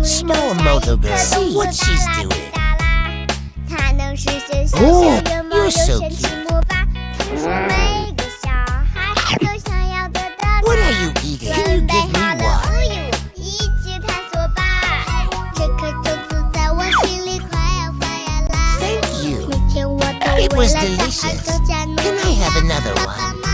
Small moto girl. See what she's doing. Oh, you're so cute. What are you eating? Can you give me one? Thank you. It was delicious. Can I have another one?